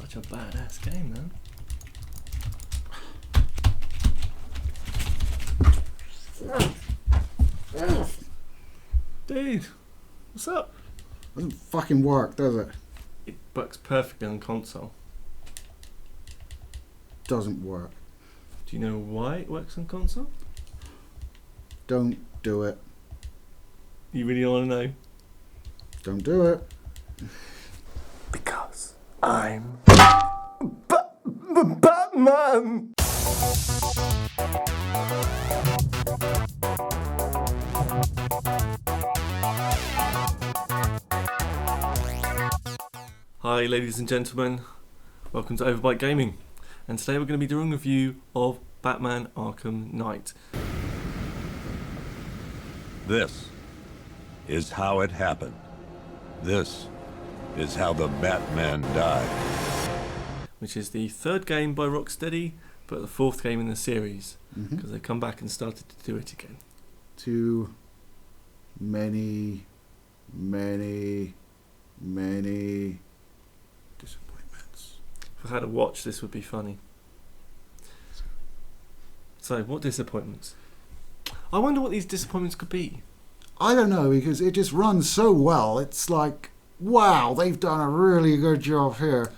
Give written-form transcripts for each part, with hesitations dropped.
Such a badass game, man. Dude, what's up? Doesn't fucking work, does it? It works perfectly on console. Doesn't work. Do you know why it works on console? Don't do it. You really want to know? Don't do it. Because I'm Batman! Hi ladies and gentlemen, welcome to Overbite Gaming, and today we're going to be doing a review of Batman Arkham Knight. This is how it happened. This is how the Batman died. Which is the third game by Rocksteady, but the fourth game in the series, because they've come back and started to do it again. Too many disappointments. If I had a watch, this would be funny. So, what disappointments? I wonder what these disappointments could be. I don't know, because it just runs so well. It's like, wow, they've done a really good job here.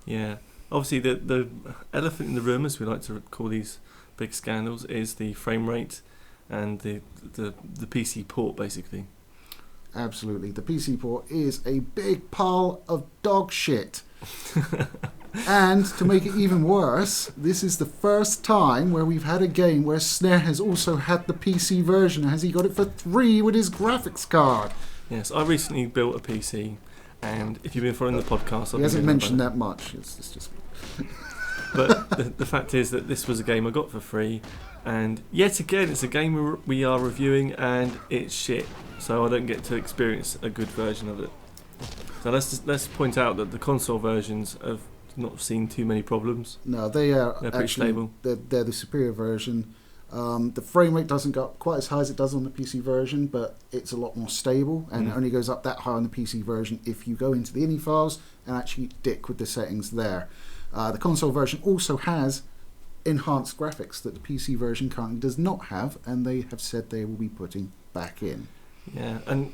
Yeah. Obviously, the elephant in the room, as we like to call these big scandals, is the frame rate and the PC port, basically. Absolutely. The PC port is a big pile of dog shit. And to make it even worse, this is the first time where we've had a game where Snare has also had the PC version. Has he got it for $3 with his graphics card? Yes, I recently built a PC, and if you've been following the podcast, He hasn't mentioned that much. It's just. But the fact is that this was a game I got for free, and yet again, it's a game we are reviewing, and it's shit. So I don't get to experience a good version of it. So let's point out that the console versions have not seen too many problems. No, they're pretty actually stable. They're the superior version. The frame rate doesn't go up quite as high as it does on the PC version, but it's a lot more stable, and it only goes up that high on the PC version if you go into the INI files and actually dick with the settings there. The console version also has enhanced graphics that the PC version currently does not have, and they have said they will be putting back in. Yeah, and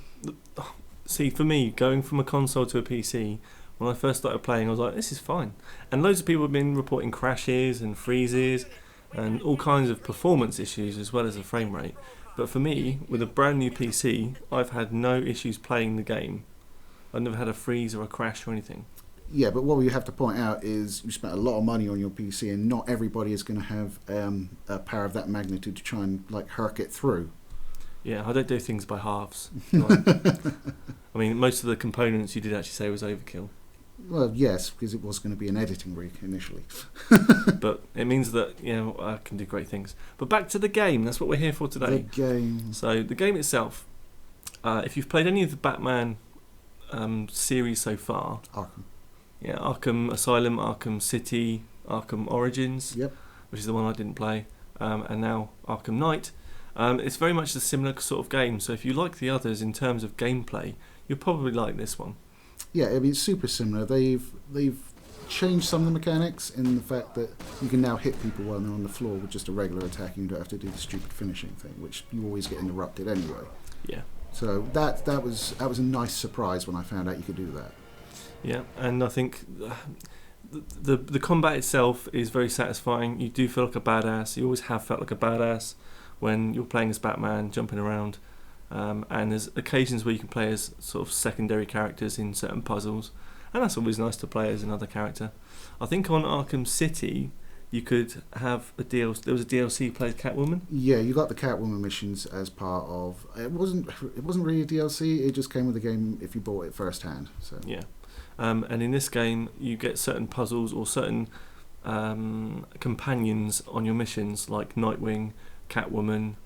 see, for me, going from a console to a PC, when I first started playing, I was like, this is fine. And loads of people have been reporting crashes and freezes and all kinds of performance issues as well as the frame rate. But for me, with a brand new PC, I've had no issues playing the game. I've never had a freeze or a crash or anything. Yeah, but what we have to point out is you spent a lot of money on your PC, and not everybody is going to have a power of that magnitude to try and herk it through. Yeah, I don't do things by halves. Like, I mean, most of the components you did actually say was overkill. Well, yes, because it was going to be an editing rig initially. But it means that, I can do great things. But back to the game, that's what we're here for today. The game. So, the game itself, if you've played any of the Batman series so far... Arkham. Yeah, Arkham Asylum, Arkham City, Arkham Origins, Yep. which is the one I didn't play, and now Arkham Knight. It's very much a similar sort of game, so if you like the others in terms of gameplay, you'll probably like this one. Yeah, I mean, it's super similar. They've changed some of the mechanics in the fact that you can now hit people while they're on the floor with just a regular attack, and you don't have to do the stupid finishing thing, which you always get interrupted anyway. Yeah. So that was a nice surprise when I found out you could do that. Yeah, and I think the combat itself is very satisfying. You do feel like a badass. You always have felt like a badass when you're playing as Batman, jumping around. And there's occasions where you can play as sort of secondary characters in certain puzzles, and that's always nice to play as another character. I think on Arkham City you could have a DLC. There was a DLC played Catwoman. Yeah, you got the Catwoman missions as part of. It wasn't really a DLC. It just came with the game if you bought it first hand. So yeah. And in this game, you get certain puzzles or certain companions on your missions, like Nightwing, Catwoman,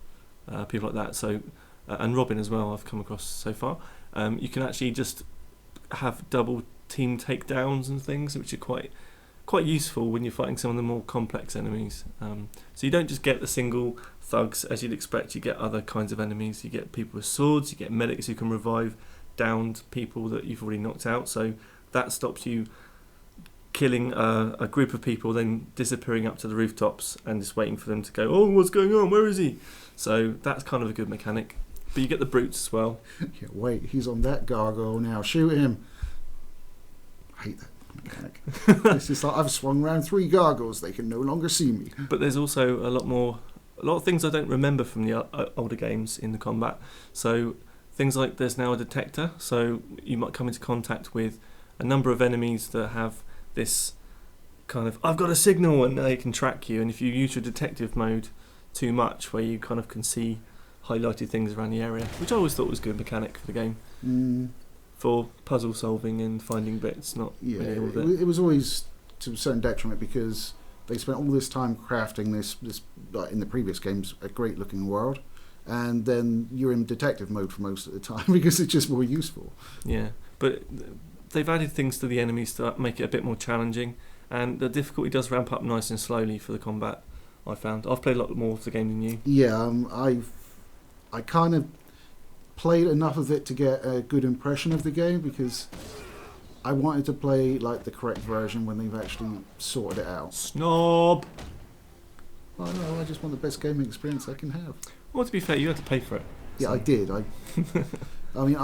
people like that. So, and Robin as well. I've come across so far. You can actually just have double team takedowns and things, which are quite useful when you're fighting some of the more complex enemies. So you don't just get the single thugs as you'd expect. You get other kinds of enemies. You get people with swords. You get medics who can revive downed people that you've already knocked out. So that stops you killing a group of people, then disappearing up to the rooftops and just waiting for them to go, oh, what's going on? Where is he? So that's kind of a good mechanic. But you get the brutes as well. Yeah, wait, he's on that gargoyle now. Shoot him. I hate that mechanic. It's just like, I've swung around 3 gargoyles. They can no longer see me. But there's also a lot of things I don't remember from the older games in the combat. So things like there's now a detector. So you might come into contact with a number of enemies that have this kind of, I've got a signal, and they can track you. And if you use your detective mode too much, where you kind of can see highlighted things around the area, which I always thought was a good mechanic for the game. For puzzle solving and finding bits, not really all of it. It was always to a certain detriment because they spent all this time crafting this in the previous games, a great looking world, and then you're in detective mode for most of the time because it's just more useful. Yeah, but they've added things to the enemies to make it a bit more challenging, and the difficulty does ramp up nice and slowly for the combat. I found I've played a lot more of the game than you. Yeah, I kind of played enough of it to get a good impression of the game because I wanted to play like the correct version when they've actually sorted it out. Snob! Oh no, I just want the best gaming experience I can have. Well, to be fair, you had to pay for it. Yeah, so. I did. I mean,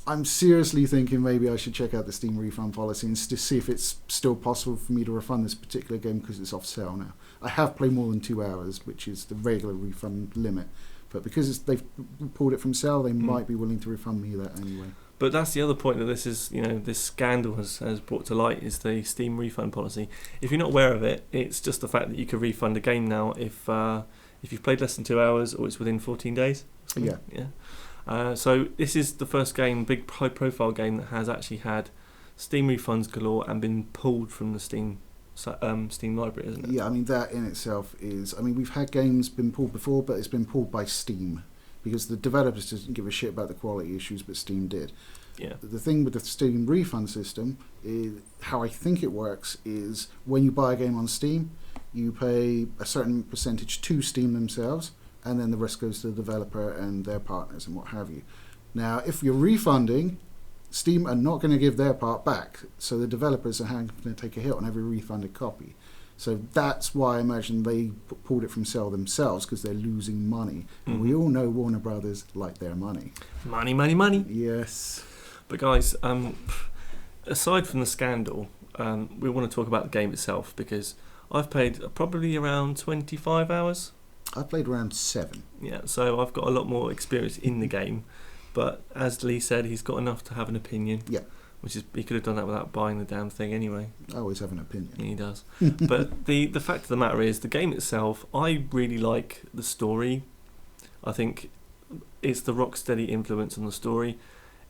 I'm seriously thinking maybe I should check out the Steam refund policy and to see if it's still possible for me to refund this particular game because it's off sale now. I have played more than 2 hours, which is the regular refund limit. But because they've pulled it from sale, they might be willing to refund me that anyway. But that's the other point that this is, this scandal has brought to light, is the Steam refund policy. If you're not aware of it, it's just the fact that you can refund a game now if you've played less than 2 hours or it's within 14 days. Yeah. So this is the first game, big high-profile game, that has actually had Steam refunds galore and been pulled from the Steam library, isn't it? Yeah, I mean, that in itself is... I mean, we've had games been pulled before, but it's been pulled by Steam because the developers didn't give a shit about the quality issues, but Steam did. Yeah. The thing with the Steam refund system is how I think it works is when you buy a game on Steam, you pay a certain percentage to Steam themselves, and then the rest goes to the developer and their partners and what have you. Now, if you're refunding, Steam are not going to give their part back, so the developers are going to take a hit on every refunded copy. So that's why I imagine they pulled it from sale themselves, because they're losing money. And we all know Warner Brothers like their money. Money, money, money. Yes. But guys, aside from the scandal, we want to talk about the game itself, because I've played probably around 25 hours. I played around 7. Yeah, so I've got a lot more experience in the game. But as Lee said, he's got enough to have an opinion. Yeah. Which is, he could have done that without buying the damn thing anyway. I always have an opinion. Yeah, he does. But the fact of the matter is, the game itself, I really like the story. I think it's the Rocksteady influence on the story.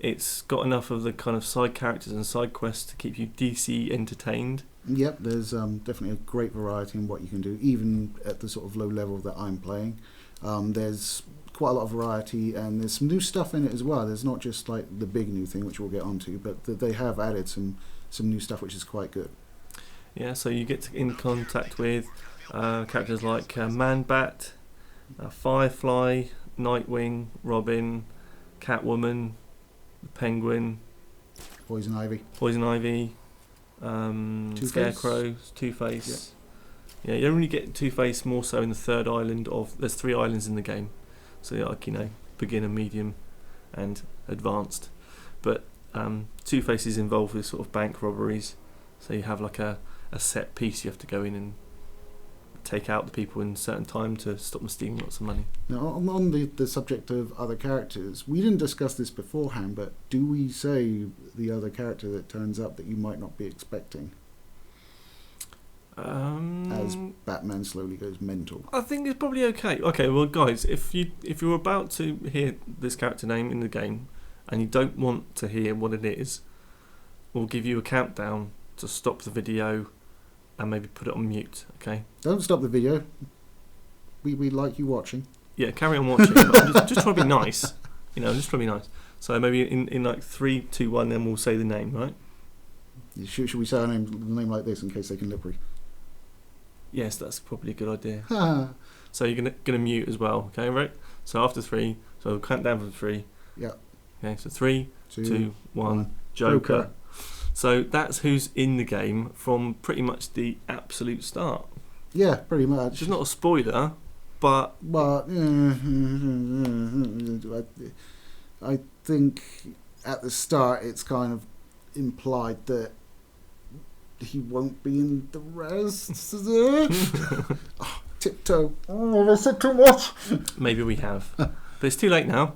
It's got enough of the kind of side characters and side quests to keep you DC entertained. Yep, there's definitely a great variety in what you can do, even at the sort of low level that I'm playing. There's quite a lot of variety, and there's some new stuff in it as well. There's not just like the big new thing, which we'll get onto, but they have added some new stuff, which is quite good. Yeah, so you get in contact with characters like Man-Bat, Firefly, Nightwing, Robin, Catwoman, the Penguin, Poison Ivy, Two-Face. Scarecrow, Two-Face. Yeah, you only get Two-Face more so in the third island there's 3 islands in the game. So like, beginner, medium and advanced. But Two-Face is involved with sort of bank robberies. So you have like a set piece you have to go in and take out the people in a certain time to stop them stealing lots of money. Now, on the subject of other characters, we didn't discuss this beforehand, but do we say the other character that turns up that you might not be expecting? As Batman slowly goes mental. I think it's probably okay. Okay, well guys, if you're about to hear this character name in the game and you don't want to hear what it is, we'll give you a countdown to stop the video and maybe put it on mute, okay? Don't stop the video. We like you watching. Yeah, carry on watching. But I'm just trying to be nice. Just trying to be nice. So maybe in like 3, 2, 1, then we'll say the name, right? Should we say our name like this in case they can lip read? Yes, that's probably a good idea. So you're gonna mute as well, okay, right? So after 3, so we'll count down from 3. Yeah. Okay, so 3, 2, 1, Joker. So that's who's in the game from pretty much the absolute start. Yeah, pretty much. It's not a spoiler, but I think at the start it's kind of implied that he won't be in the rest. Oh, tiptoe. Oh, I said too much. Maybe we have, but it's too late now.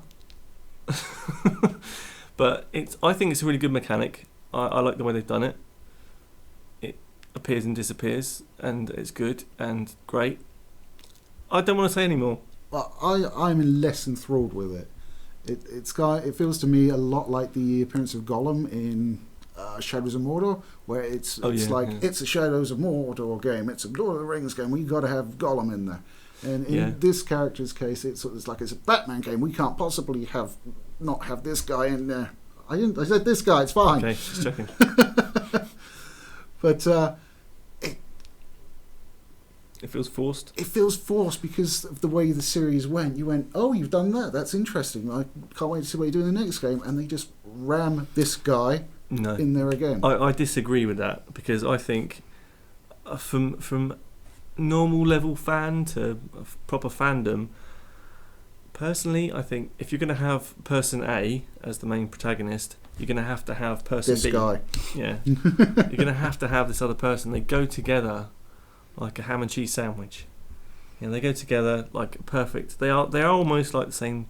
But I think it's a really good mechanic. I like the way they've done it. It appears and disappears, and it's good and great. I don't want to say any more. Well, I'm less enthralled with it. It feels to me a lot like the appearance of Gollum in Shadows of Mordor, where it's a Shadows of Mordor game, it's a Lord of the Rings game, we've got to have Gollum in there. And in this character's case, it's like it's a Batman game, we can't possibly not have this guy in there. I said this guy, it's fine. Okay, just checking. But it feels forced. It feels forced because of the way the series went. You went, oh, you've done that. That's interesting. I can't wait to see what you do in the next game. And they just ram this guy in there again. I disagree with that because I think from normal level fan to proper fandom, personally, I think if you're going to have person A as the main protagonist, you're going to have person this B. This guy. Yeah. You're going to have this other person. They go together like a ham and cheese sandwich. Yeah, they go together like perfect. They are almost like the same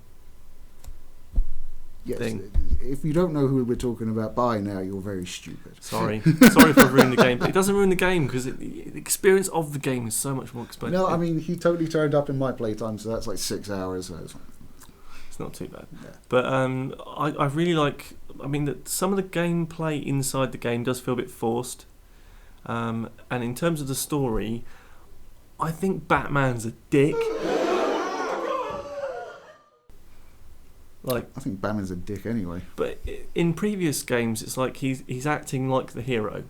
thing. If you don't know who we're talking about by now, you're very stupid. Sorry if I've ruined the game. It doesn't ruin the game because the experience of the game is so much more expensive. No, I mean, he totally turned up in my playtime, so that's like 6 hours. So it's not too bad. Yeah. But I really like. I mean, that some of the gameplay inside the game does feel a bit forced. And in terms of the story, I think Batman's a dick. I think Batman's a dick anyway. But in previous games, it's like he's acting like the hero.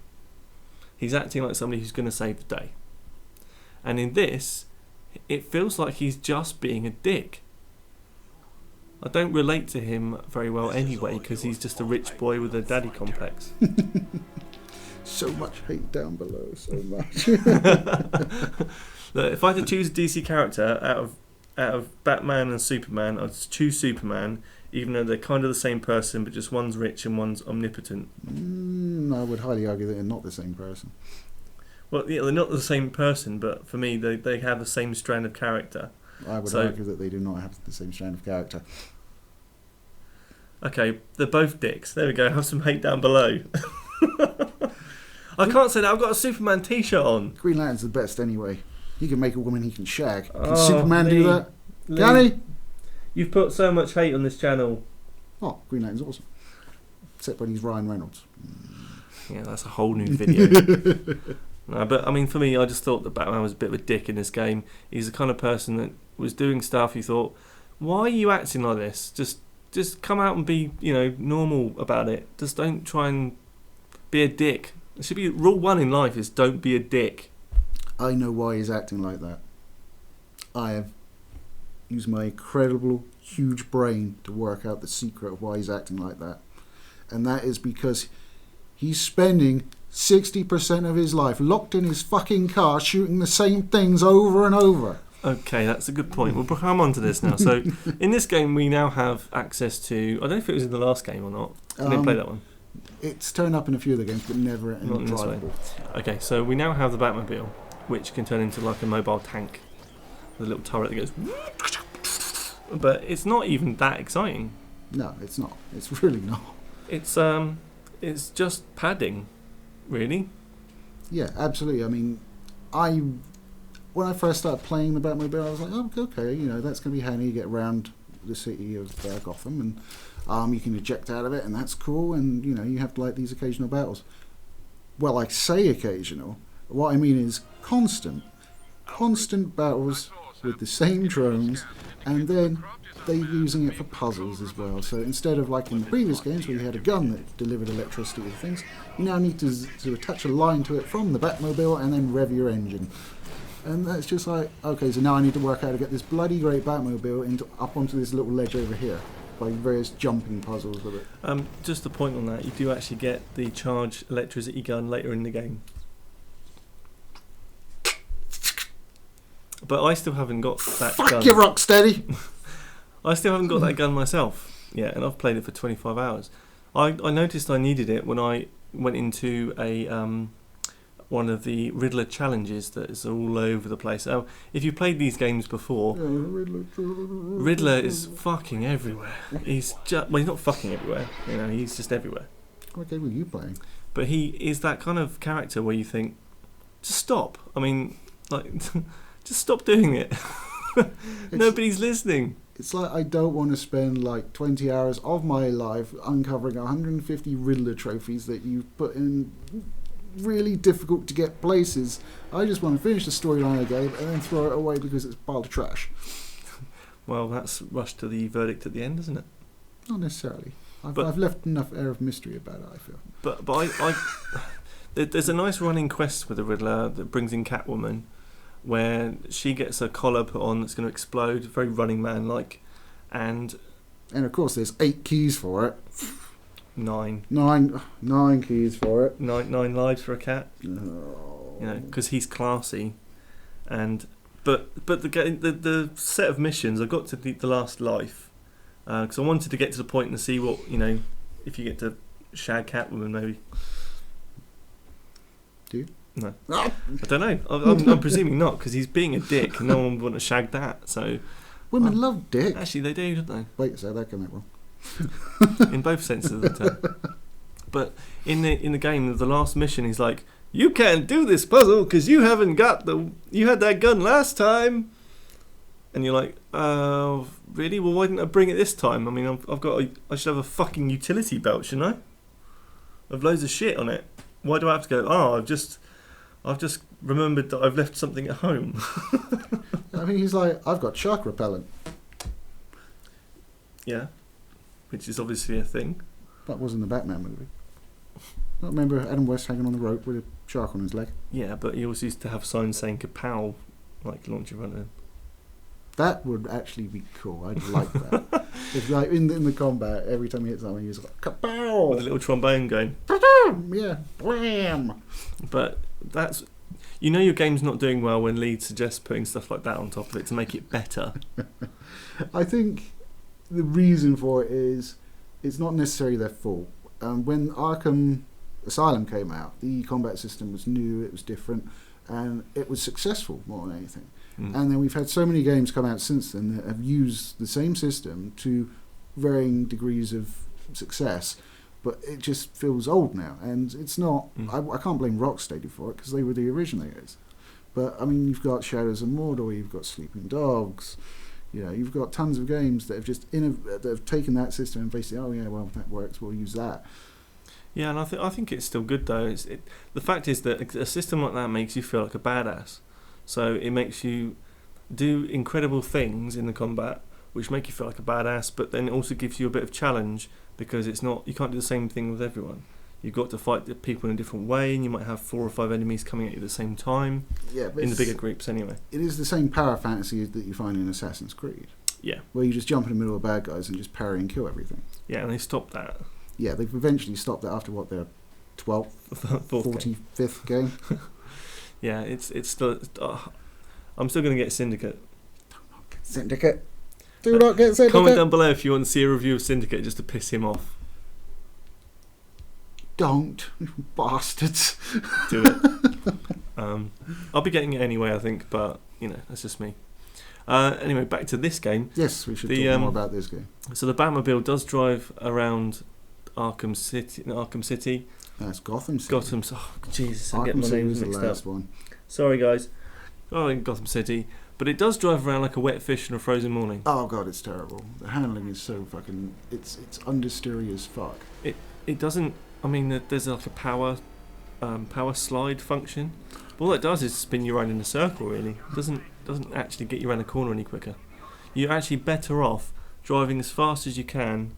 He's acting like somebody who's going to save the day. And in this, it feels like he's just being a dick. I don't relate to him very well anyway because he's just a rich boy with a daddy complex. So much hate down below, so much. Look, if I had to choose a DC character out of Batman and Superman, I'd choose Superman, even though they're kind of the same person, but just one's rich and one's omnipotent. I would highly argue that they're not the same person. Well, yeah, they're not the same person, but for me, they have the same strand of character. I would argue that they do not have the same strand of character. Okay, they're both dicks. There we go. Have some hate down below. I can't say that. I've got a Superman t-shirt on. Green Lantern's the best anyway. He can make a woman he can shag. Can Oh, Superman do that? Lee, Can he? You've put so much hate on this channel. Oh, Green Lantern's awesome. Except when he's Ryan Reynolds. Yeah, that's a whole new video. No, but I mean, for me, I just thought that Batman was a bit of a dick in this game. He's the kind of person that was doing stuff you thought, why are you acting like this? Just come out and be, normal about it. Just don't try and be a dick. It should be rule 1 in life is don't be a dick. I know why he's acting like that. I have used my incredible, huge brain to work out the secret of why he's acting like that. And that is because he's spending 60% of his life locked in his fucking car shooting the same things over and over. Okay, that's a good point. We'll come on to this now. So, in this game, we now have access to... I don't know if it was in the last game or not. I didn't play that one. It's turned up in a few of the games, but never in Not in this way. Okay, so we now have the Batmobile, which can turn into like a mobile tank. With a little turret that goes... But it's not even that exciting. No, it's not. It's really not. It's just padding, really. Yeah, absolutely. I mean, when I first started playing the Batmobile, I was like, oh, okay, that's going to be handy to get around the city of Gotham, and you can eject out of it, and that's cool, and, you have like these occasional battles. Well, I say occasional. What I mean is constant battles with the same drones, and then they're using it for puzzles as well. So instead of like in the previous games where you had a gun that delivered electricity to things, you now need to attach a line to it from the Batmobile and then rev your engine. And that's just like, okay, so now I need to work out how to get this bloody great Batmobile up onto this little ledge over here. by various jumping puzzles with it. Just a point on that, you do actually get the charge electricity gun later in the game. But I still haven't got that gun. Fuck you, Rocksteady! I still haven't got that gun myself. Yeah, and I've played it for 25 hours. I noticed I needed it when I went into a one of the Riddler challenges that is all over the place. If you played these games before, Riddler is fucking everywhere. He's not fucking everywhere. You know, he's just everywhere. What game were you playing? But he is that kind of character where you think, just stop. I mean, like, just stop doing it. Nobody's listening. It's like I don't want to spend like 20 hours of my life uncovering 150 Riddler trophies that you've put in really difficult to get places. I just want to finish the storyline of the game and then throw it away because it's a pile of trash. Well, that's rushed to the verdict at the end, isn't it? Not necessarily. I've left enough air of mystery about it, I feel. But I there's a nice running quest with the Riddler that brings in Catwoman, where she gets a collar put on that's going to explode, very Running Man-like, and of course there's 8 keys for it. 9 keys for it. 9 lives for a cat. No. You know, because he's classy, and but the set of missions, I got to the last life because I wanted to get to the point and see what, you know, if you get to shag Catwoman maybe. Do you? No, I don't know. I'm presuming not, because he's being a dick and no one would want to shag that. So women love dick. Actually, they do, don't they? Wait a sec, that came out wrong. In both senses of the term. But in the game, the last mission, he's like, "You can't do this puzzle because you haven't got you had that gun last time." And you're like, "Oh, really? Well, why didn't I bring it this time? I mean, I should have a fucking utility belt, shouldn't I? I've loads of shit on it. Why do I have to go? Oh, I've just remembered that I've left something at home." I mean, he's like, "I've got shark repellent." Yeah, which is obviously a thing. That was in the Batman movie. I remember Adam West hanging on the rope with a shark on his leg. Yeah, but he also used to have signs saying "Kapow," like launch in front of him. That would actually be cool. I'd like that. If like in the combat, every time he hits something, he's like "Kapow!" with a little trombone going. Yeah, blam. But that's, you know, your game's not doing well when Lead suggests putting stuff like that on top of it to make it better. I think the reason for it is it's not necessarily their fault. When Arkham Asylum came out, the combat system was new, it was different, and it was successful more than anything. And then we've had so many games come out since then that have used the same system to varying degrees of success, but it just feels old now, and it's not. I can't blame Rocksteady for it because they were the originators. But I mean, you've got Shadows of Mordor, you've got Sleeping Dogs, you know, you've got tons of games that have just that have taken that system and basically, oh yeah, well that works, we'll use that. Yeah, and I think it's still good though. The fact is that a system like that makes you feel like a badass. So it makes you do incredible things in the combat, which make you feel like a badass, but then it also gives you a bit of challenge because it's not, you can't do the same thing with everyone. You've got to fight the people in a different way, and you might have 4 or 5 enemies coming at you at the same time. Yeah, but in the bigger groups anyway. It is the same power fantasy that you find in Assassin's Creed. Yeah. Where you just jump in the middle of bad guys and just parry and kill everything. Yeah, and they stopped that. Yeah, they've eventually stopped that after what, their 12th, 45th game. Yeah, it's still. I'm still going to get Syndicate. Syndicate. Do not get Syndicate. Comment down below if you want to see a review of Syndicate just to piss him off. Don't, bastards. Do it. I'll be getting it anyway, I think, but you know, that's just me. Anyway, back to this game. Yes, we should talk more about this game. So the Batmobile does drive around Arkham City. That's Gotham City. Gotham. Oh, Jesus, I'm getting my names mixed up. One. Sorry, guys. Oh, in Gotham City. But it does drive around like a wet fish in a frozen morning. Oh god, it's terrible. The handling is so fucking. It's understeery as fuck. It doesn't. I mean, there's like a power slide function. But all it does is spin you around in a circle. Really, it doesn't actually get you around the corner any quicker. You're actually better off driving as fast as you can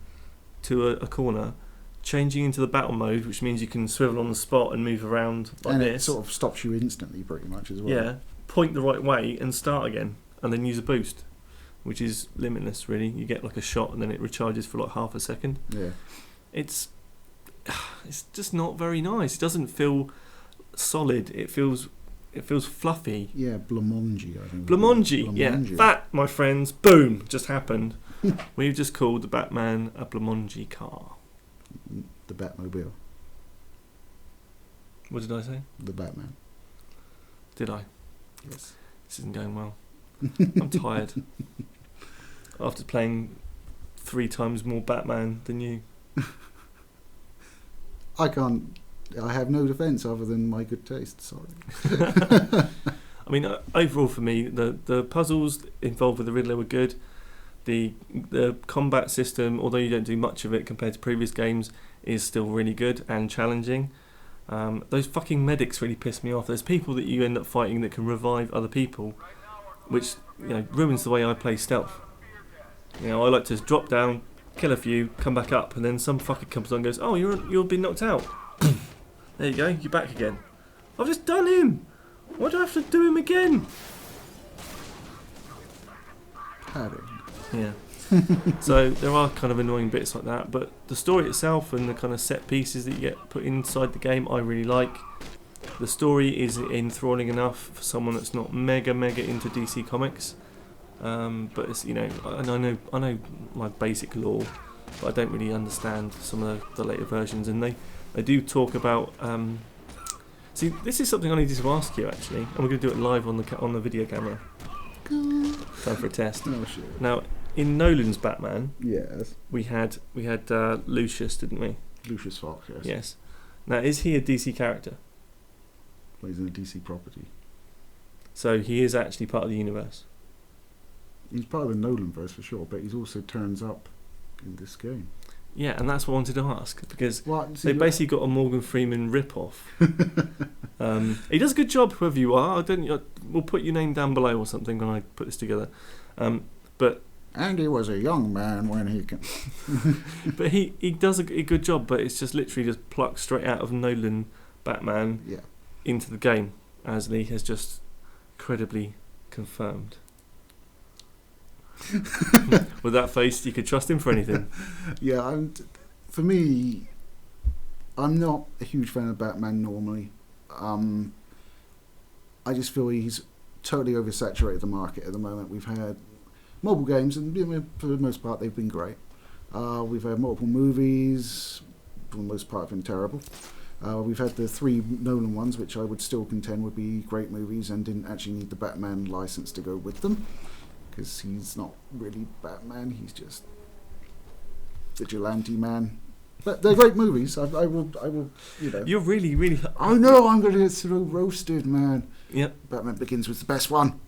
to a corner, changing into the battle mode, which means you can swivel on the spot and move around like and this. It sort of stops you instantly, pretty much as well. Yeah, point the right way and start again, and then use a boost. which is limitless. Really, you get like a shot and then it recharges for like half a second. Yeah. It's just not very nice. It doesn't feel solid. It feels fluffy. Yeah, blamongy, I think. Blamongy, yeah. That, my friends, boom, just happened. We've just called the Batman a blamongy car. The Batmobile. What did I say? The Batman. Did I? Yes. This isn't going well. I'm tired. After playing 3 times more Batman than you. I have no defence other than my good taste, sorry. I mean, overall for me, the puzzles involved with the Riddler were good. The combat system, although you don't do much of it compared to previous games, is still really good and challenging. Those fucking medics really piss me off. There's people that you end up fighting that can revive other people, which ruins the way I play stealth. I like to drop down, kill a few, come back up, and then some fucker comes on and goes, "Oh, you've been knocked out." There you go, you're back again. I've just done him. Why do I have to do him again? Padding. Yeah. So there are kind of annoying bits like that, but the story itself and the kind of set pieces that you get put inside the game, I really like. The story is enthralling enough for someone that's not mega into DC Comics, but it's I know my basic lore, but I don't really understand some of the later versions, and they do talk about. See, this is something I needed to ask you actually, and we're going to do it live on the video camera. Time for a test. Oh shit. Now, in Nolan's Batman, Yes. we had Lucius, didn't we? Lucius Fox, yes. Yes. Now, is he a DC character? Well, he's in a DC property. So he is actually part of the universe. He's part of the Nolan verse for sure, but he also turns up in this game. Yeah, and that's what I wanted to ask, because What? they basically got a Morgan Freeman rip-off. He does a good job, whoever you are. We'll put your name down below or something when I put this together. But Andy was a young man when he can. but he does a good job, but it's just literally just plucked straight out of Nolan Batman into the game, as Lee has just credibly confirmed. With that face, you could trust him for anything. Yeah, for me, I'm not a huge fan of Batman normally. I just feel he's totally oversaturated the market at the moment. We've had mobile games, and for the most part, they've been great. We've had multiple movies, for the most part, have been terrible. We've had the 3 Nolan ones, which I would still contend would be great movies and didn't actually need the Batman license to go with them, because he's not really Batman, he's just vigilante man. But they're great movies. I will. You're really. I know I'm going to get so roasted, man. Yep. Batman Begins was the best one.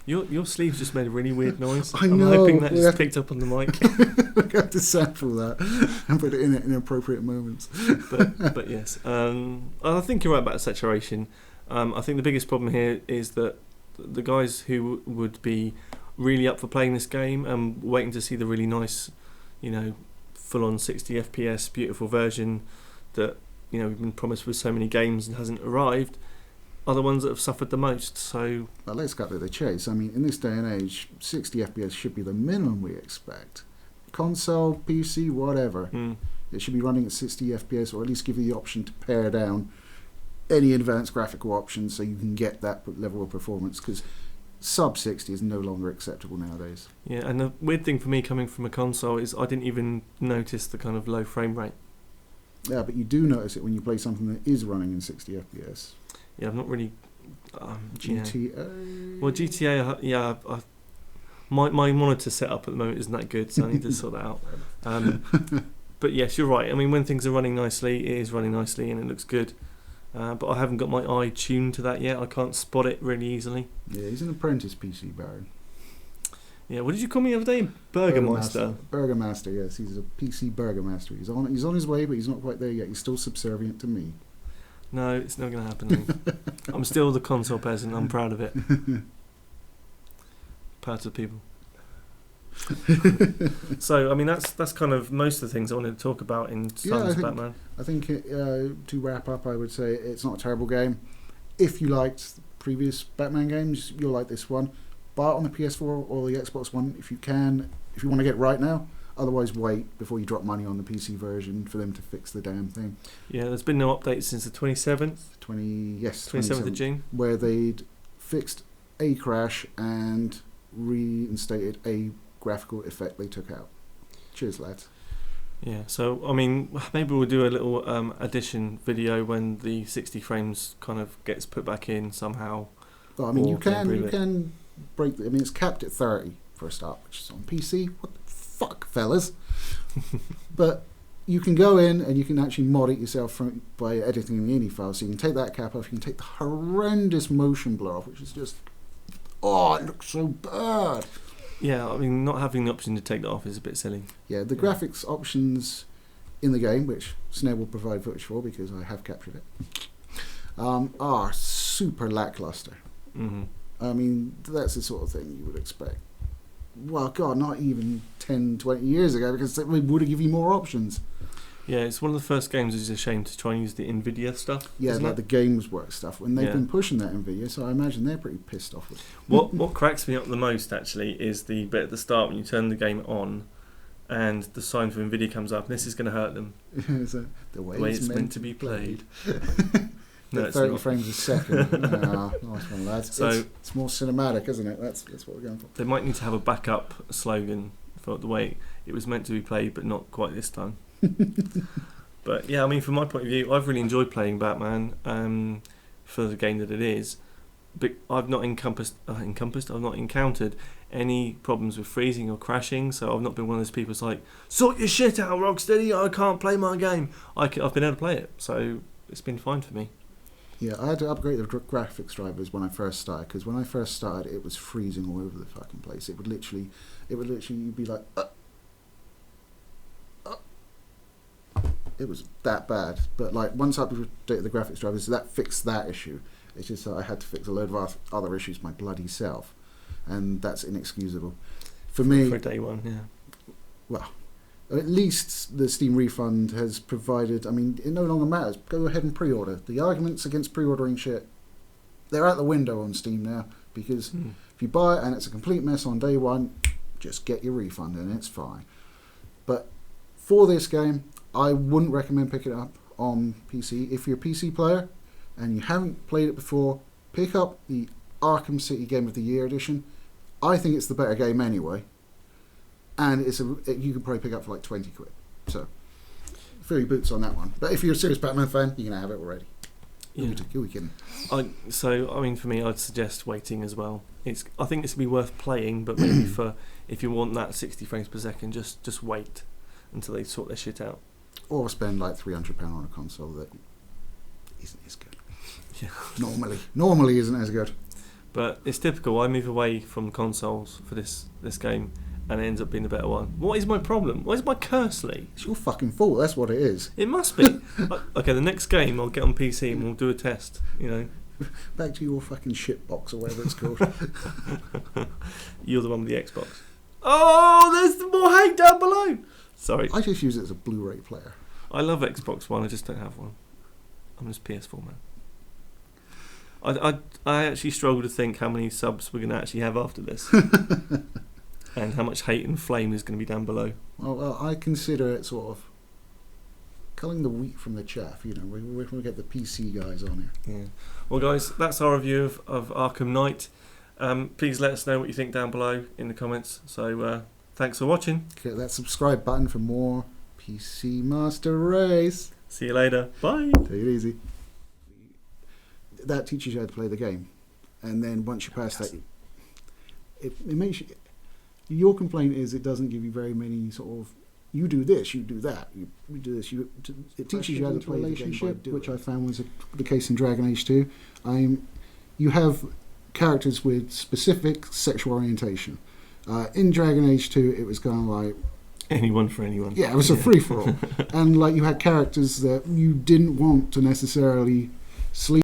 Your sleeves just made a really weird noise. I know. I'm hoping that just picked up on the mic. We're going to sample that and put it in appropriate moments. but yes, I think you're right about saturation. I think the biggest problem here is that the guys who would be really up for playing this game and waiting to see the really nice, full-on 60 FPS beautiful version that we've been promised with so many games and hasn't arrived, are the ones that have suffered the most. So, well, let's cut to the chase. I mean, in this day and age, 60 FPS should be the minimum we expect. Console, PC, whatever. It should be running at 60 FPS, or at least give you the option to pare down any advanced graphical options so you can get that level of performance, because sub 60 is no longer acceptable nowadays. Yeah, and the weird thing for me coming from a console is I didn't even notice the kind of low frame rate. Yeah, but you do notice it when you play something that is running in 60 FPS. Yeah, I'm not really... GTA? Well, GTA, my monitor setup at the moment isn't that good, so I need to sort that out. But yes, you're right. I mean, when things are running nicely, it is running nicely and it looks good. But I haven't got my eye tuned to that yet. I can't spot it really easily. Yeah, he's an apprentice PC baron. Yeah, what did you call me the other day? Burgermeister. Burgermaster, yes. He's a PC Burgermaster. He's on his way, but he's not quite there yet. He's still subservient to me. No, it's not going to happen. I'm still the console peasant. I'm proud of it. Proud of the people. So, I mean, that's kind of most of the things I wanted to talk about in Sons of Batman. I think to wrap up, I would say it's not a terrible game. If you liked previous Batman games, you'll like this one. Buy it on the PS4 or the Xbox One if you can, if you want to get it right now. Otherwise, wait before you drop money on the PC version for them to fix the damn thing. Yeah, there's been no update since the 27th. 27th of June. Where they'd fixed a crash and reinstated a graphical effect they took out. Cheers, lads. Yeah, so, I mean, maybe we'll do a little addition video when the 60 frames kind of gets put back in somehow. Well, I mean, you can break... I mean, it's capped at 30 for a start, which is on PC. What the fuck, fellas? But you can go in and you can actually mod it yourself by editing the ini file. So you can take that cap off, you can take the horrendous motion blur off, which is just... Oh, it looks so bad. Yeah, I mean, not having the option to take that off is a bit silly. Yeah, the graphics options in the game, which Snare will provide footage for because I have captured it, are super lackluster. Mm-hmm. I mean, that's the sort of thing you would expect. Well, God, not even 10, 20 years ago, because it would have given you more options. Yeah, it's one of the first games it's a shame to try and use the NVIDIA stuff. Yeah, like the Games Work stuff, when they've been pushing that NVIDIA, so I imagine they're pretty pissed off with it. What cracks me up the most, actually, is the bit at the start when you turn the game on and the sign for NVIDIA comes up, and this is going to hurt them. So, the way it's meant to be played. No, it's 30 not. frames a second. Nice one, lads. So, it's more cinematic, isn't it? That's what we're going for. They might need to have a backup slogan for the way it was meant to be played, but not quite this time. But yeah, I mean, from my point of view, I've really enjoyed playing Batman for the game that it is. But I've not I've not encountered any problems with freezing or crashing. So I've not been one of those people who's like, sort your shit out, Rocksteady. I can't play my game. I've been able to play it, so it's been fine for me. Yeah, I had to upgrade the graphics drivers when I first started, because when I first started, it was freezing all over the fucking place. It would literally, you'd be like, It was that bad. But like once I updated the graphics drivers, that fixed that issue. It's just that I had to fix a load of other issues my bloody self, and that's inexcusable. For me, for day one, yeah. Well, at least the Steam refund has provided. I mean, it no longer matters. Go ahead and pre-order. The arguments against pre-ordering shit, they're out the window on Steam now, because if you buy it and it's a complete mess on day one, just get your refund and it's fine. But for this game, I wouldn't recommend picking it up on PC. If you're a PC player and you haven't played it before, pick up the Arkham City Game of the Year edition. I think it's the better game anyway, and you can probably pick up for like 20 quid. So, fill your boots on that one. But if you're a serious Batman fan, you're gonna have it already. Yeah. Who are we kidding? So, I mean, for me, I'd suggest waiting as well. I think it's gonna be worth playing, but maybe if you want that 60 frames per second, just wait until they sort their shit out. Or spend like £300 on a console that isn't as good. Yeah. Normally isn't as good. But it's typical. I move away from consoles for this game, and it ends up being the better one. What is my problem? What is my curse, Lee? It's your fucking fault. That's what it is. It must be. Okay, the next game I'll get on PC and we'll do a test. You know. Back to your fucking shitbox or whatever it's called. You're the one with the Xbox. Oh, there's more hate down below. Sorry. I just use it as a Blu-ray player. I love Xbox One. I just don't have one. I'm just PS4 man. I actually struggle to think how many subs we're going to actually have after this. And how much hate and flame is going to be down below. Well, I consider it sort of culling the wheat from the chaff. You know, we get the PC guys on here. Yeah. Well, guys, that's our review of Arkham Knight. Please let us know what you think down below in the comments. So, thanks for watching. Click that subscribe button for more PC Master Race. See you later. Bye. Take it easy. That teaches you how to play the game, and then once you pass that, it makes you. Your complaint is it doesn't give you very many sort of. You do this, you do that, you do this. It teaches you how to play the game, which I found was the case in Dragon Age 2. You have characters with specific sexual orientation. In Dragon Age 2, it was kind of like anyone for anyone. Yeah, it was a free for all, and like you had characters that you didn't want to necessarily sleep